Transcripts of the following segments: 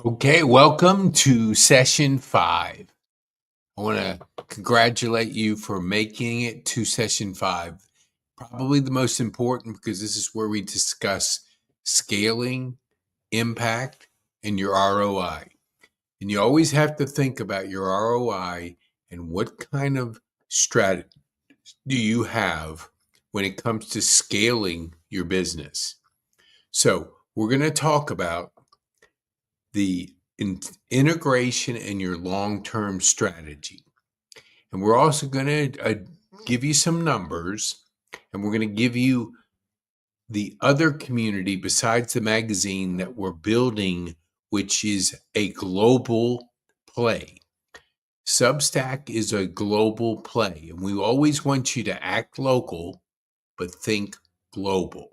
Okay, welcome to session 5. I want to congratulate you for making it to session 5. Probably the most important because this is where we discuss scaling, impact, and your ROI. And you always have to think about your ROI and what kind of strategy do you have when it comes to scaling your business. So, we're going to talk about the integration and your long-term strategy. And we're also going to give you some numbers, and we're going to give you the other community besides the magazine that we're building, which is a global play. Substack is a global play, and we always want you to act local, but think global.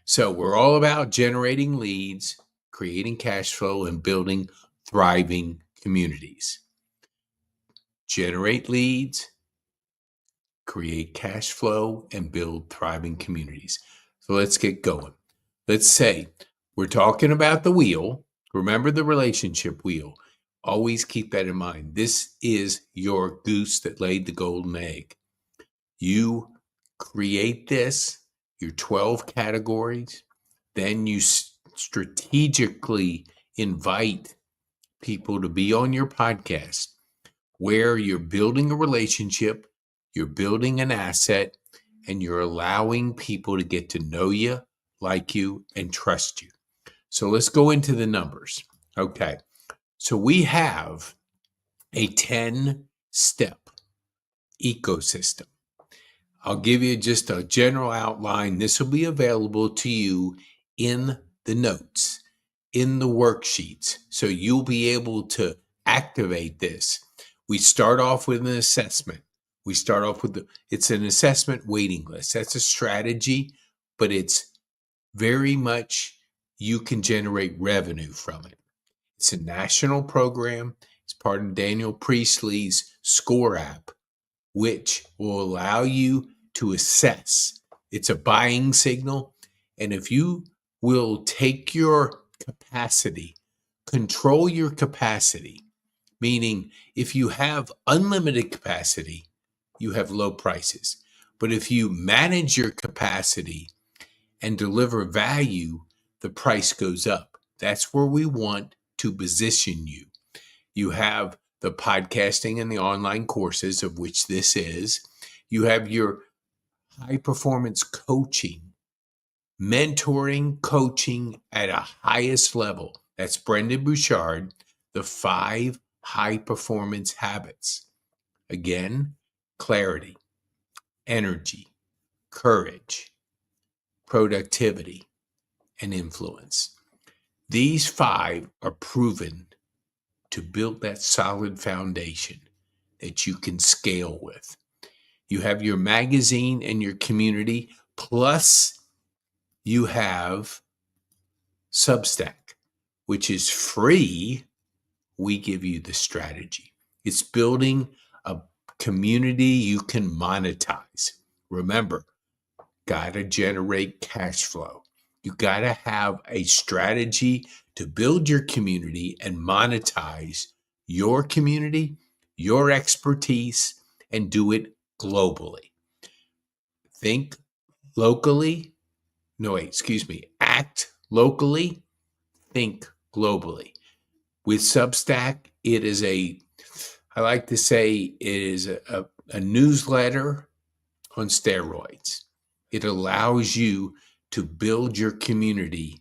So we're all about generating leads, creating cash flow, and building thriving communities. Generate leads, create cash flow, and build thriving communities. So let's get going. Let's say we're talking about the wheel. Remember the relationship wheel. Always keep that in mind. This is your goose that laid the golden egg. You create this, your 12 categories. Then you strategically invite people to be on your podcast where you're building a relationship, you're building an asset, and you're allowing people to get to know you, like you, and trust you. So let's go into the numbers. Okay. So we have a 10-step ecosystem. I'll give you just a general outline. This will be available to you in the notes, in the worksheets. So you'll be able to activate this. We start off with an assessment. We start off with it's an assessment waiting list. That's a strategy, but it's very much you can generate revenue from it. It's a national program. It's part of Daniel Priestley's SCORE app, which will allow you to assess. It's a buying signal. And if you will take your capacity, control your capacity, meaning if you have unlimited capacity, you have low prices. But if you manage your capacity and deliver value, the price goes up. That's where we want to position you. You have the podcasting and the online courses, of which this is. You have your high performance coaching, mentoring, coaching at a highest level. That's Brendan Bouchard, the 5 high performance habits. Again, clarity, energy, courage, productivity, and influence. These 5 are proven to build that solid foundation that you can scale with. You have your magazine and your community, plus you have Substack, which is free. We give you the strategy. It's building a community you can monetize. Remember, gotta generate cash flow. You gotta have a strategy to build your community and monetize your community, your expertise, and do it globally. Think locally. Act locally, think globally. With Substack, I like to say it is a newsletter on steroids. It allows you to build your community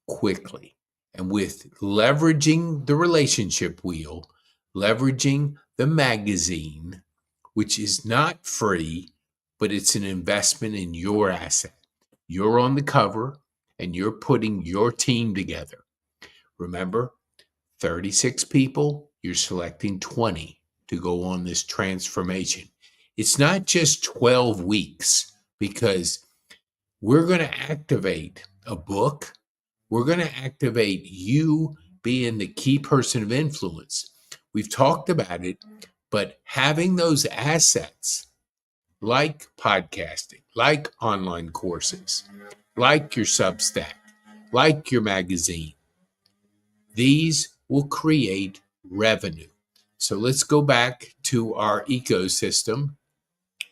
quickly. And with leveraging the relationship wheel, leveraging the magazine, which is not free, but it's an investment in your asset. You're on the cover and you're putting your team together. Remember, 36 people, you're selecting 20 to go on this transformation. It's not just 12 weeks because we're going to activate a book. We're going to activate you being the key person of influence. We've talked about it, but having those assets like podcasting, like online courses, like your Substack, like your magazine, These will create revenue. So let's go back to our ecosystem,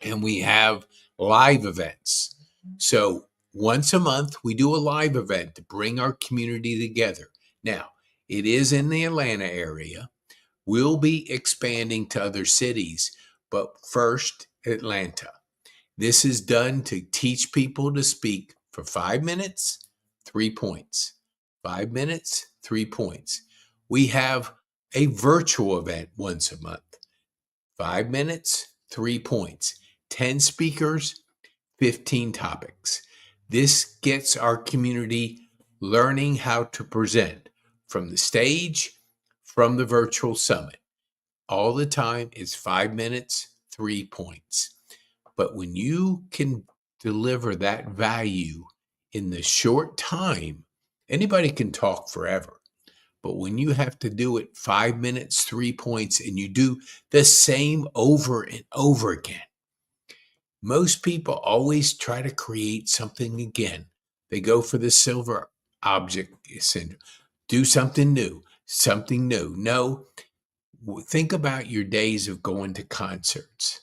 and we have live events. So once a month, we do a live event to bring our community together. Now, it is in the Atlanta area. We'll be expanding to other cities, but first, Atlanta. This is done to teach people to speak for 5 minutes, 3 points. 5 minutes, 3 points. We have a virtual event once a month. 5 minutes, 3 points. 10 speakers, 15 topics. This gets our community learning how to present from the stage, from the virtual summit. All the time, it's 5 minutes, 3 points. But when you can deliver that value in the short time, anybody can talk forever. But when you have to do it 5 minutes, 3 points, and you do the same over and over again, most people always try to create something again. They go for the silver object syndrome. Do something new, something new. No, think about your days of going to concerts.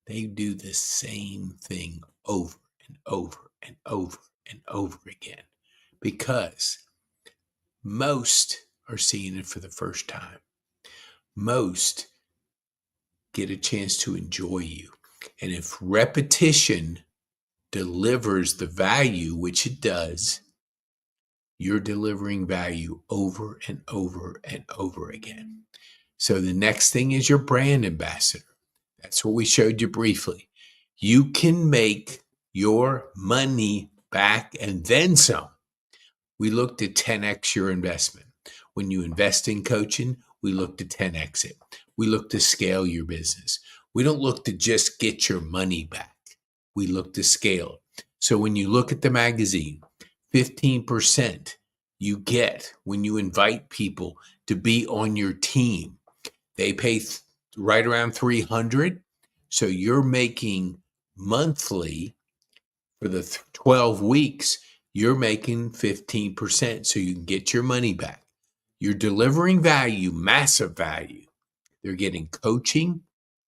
They do the same thing over and over and over and over again because most are seeing it for the first time. Most get a chance to enjoy you. And if repetition delivers the value, which it does, you're delivering value over and over and over again. So the next thing is your brand ambassador. That's what we showed you briefly. You can make your money back and then some. We looked at 10x your investment. When you invest in coaching, we look to 10x it. We look to scale your business. We don't look to just get your money back. We look to scale it. So when you look at the magazine, 15% you get when you invite people to be on your team. They pay right around $300. So you're making monthly for the 12 weeks, you're making 15% so you can get your money back. You're delivering value, massive value. They're getting coaching,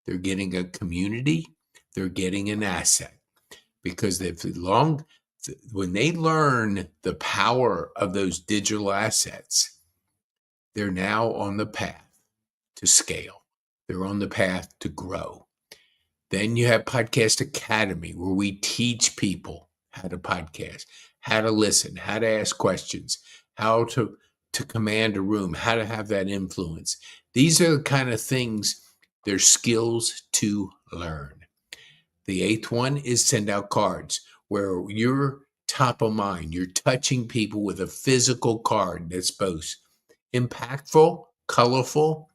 they're getting a community, they're getting an asset. Because when they learn the power of those digital assets, they're now on the path to scale. They're on the path to grow. Then you have Podcast Academy, where we teach people how to podcast, how to listen, how to ask questions, how to command a room, how to have that influence. These are the kind of things, they're skills to learn. The eighth one is send out cards, where you're top of mind. You're touching people with a physical card that's both impactful, colorful,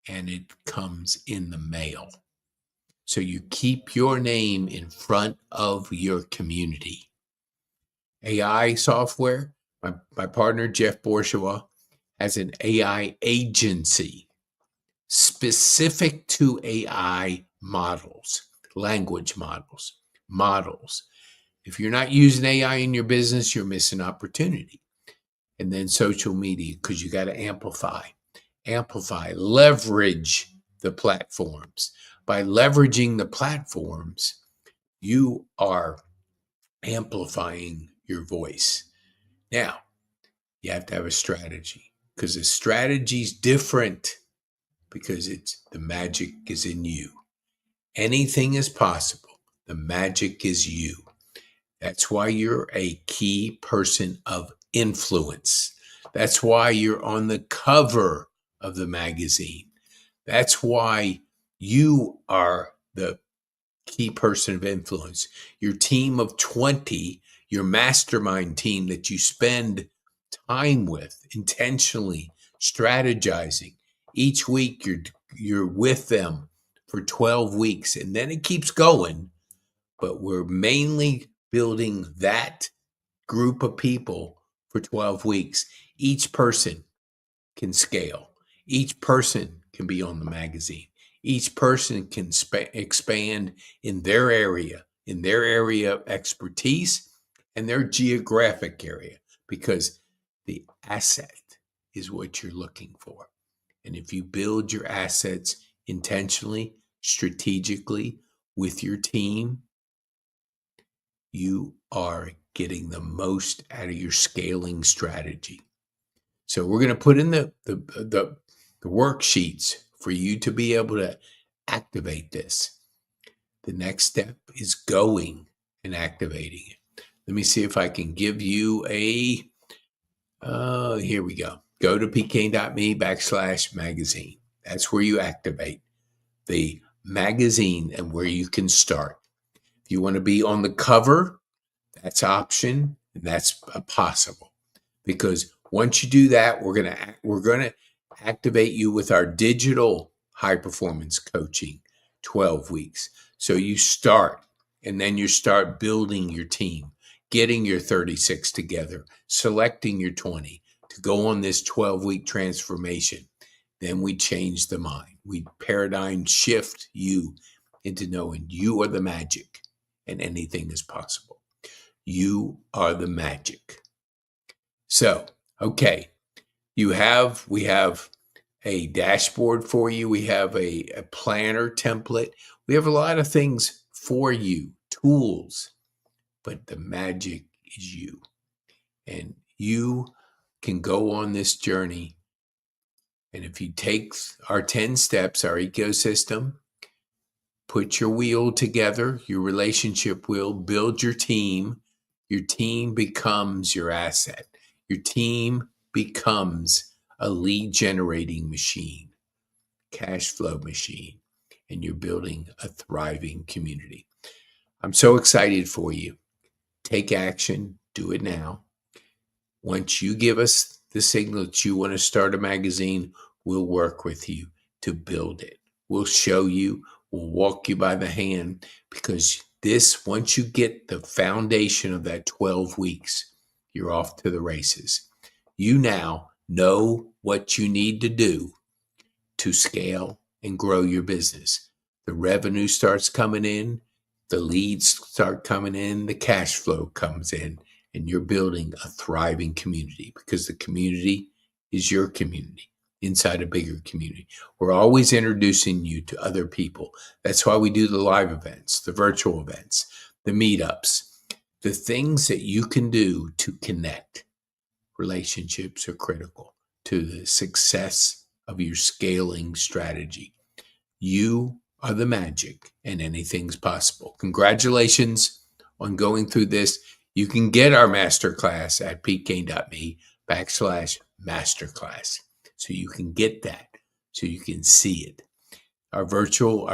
and it comes in the mail. So you keep your name in front of your community. AI software, my partner, Jeff Bourgeois, has an AI agency specific to AI models, language models. If you're not using AI in your business, you're missing opportunity. And then social media, because you got to amplify, leverage the platforms. By leveraging the platforms, you are amplifying your voice. Now, you have to have a strategy, because the strategy is different, because the magic is in you. Anything is possible. The magic is you. That's why you're a key person of influence. That's why you're on the cover of the magazine. That's why you are the key person of influence. Your team of 20, your mastermind team that you spend time with, intentionally strategizing. Each week you're with them for 12 weeks, and then it keeps going. But we're mainly building that group of people for 12 weeks. Each person can scale. Each person can be on the magazine. Each person can expand in their area of expertise and their geographic area, because the asset is what you're looking for. And if you build your assets intentionally, strategically with your team, you are getting the most out of your scaling strategy. So we're going to put in the worksheets for you to be able to activate this. The next step is going and activating it. Let me see if I can give you here we go. Go to pkane.me/magazine. That's where you activate the magazine and where you can start. If you want to be on the cover, that's option and that's possible. Because once you do that, we're gonna activate you with our digital high performance coaching 12 weeks. So you start and then you start building your team, getting your 36 together, selecting your 20 to go on this 12-week transformation. Then we change the mind. We paradigm shift you into knowing you are the magic and anything is possible. You are the magic. So, okay, we have a dashboard for you. We have a planner template. We have a lot of things for you, tools, but the magic is you. And you can go on this journey. And if you take our 10 steps, our ecosystem, put your wheel together, your relationship wheel, build your team becomes your asset. Your team becomes a lead generating machine, cash flow machine, and you're building a thriving community. I'm so excited for you. Take action, do it now. Once you give us the signal that you want to start a magazine, we'll work with you to build it. We'll show you, we'll walk you by the hand, because once you get the foundation of that 12 weeks, you're off to the races. You now know what you need to do to scale and grow your business. The revenue starts coming in, the leads start coming in, the cash flow comes in, and you're building a thriving community, because the community is your community inside a bigger community. We're always introducing you to other people. That's why we do the live events, the virtual events, the meetups, the things that you can do to connect. Relationships are critical to the success of your scaling strategy. You are the magic, and anything's possible. Congratulations on going through this. You can get our masterclass at pkane.me/masterclass. So you can get that, so you can see it. Our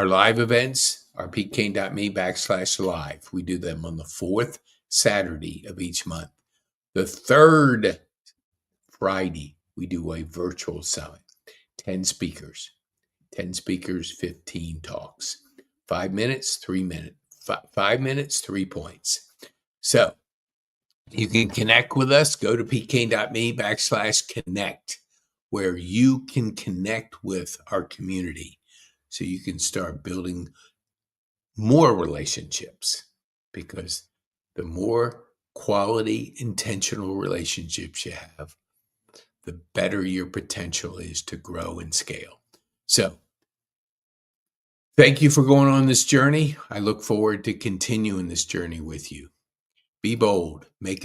live events are pkane.me/live. We do them on the 4th Saturday of each month. The 3rd Friday, we do a virtual summit. 10 speakers, 15 talks. 5 minutes, 3 minutes. 5 minutes, 3 points. So you can connect with us. Go to pkane.me/connect, where you can connect with our community so you can start building more relationships, because the more quality, intentional relationships you have, the better your potential is to grow and scale. So thank you for going on this journey. I look forward to continuing this journey with you. Be bold, make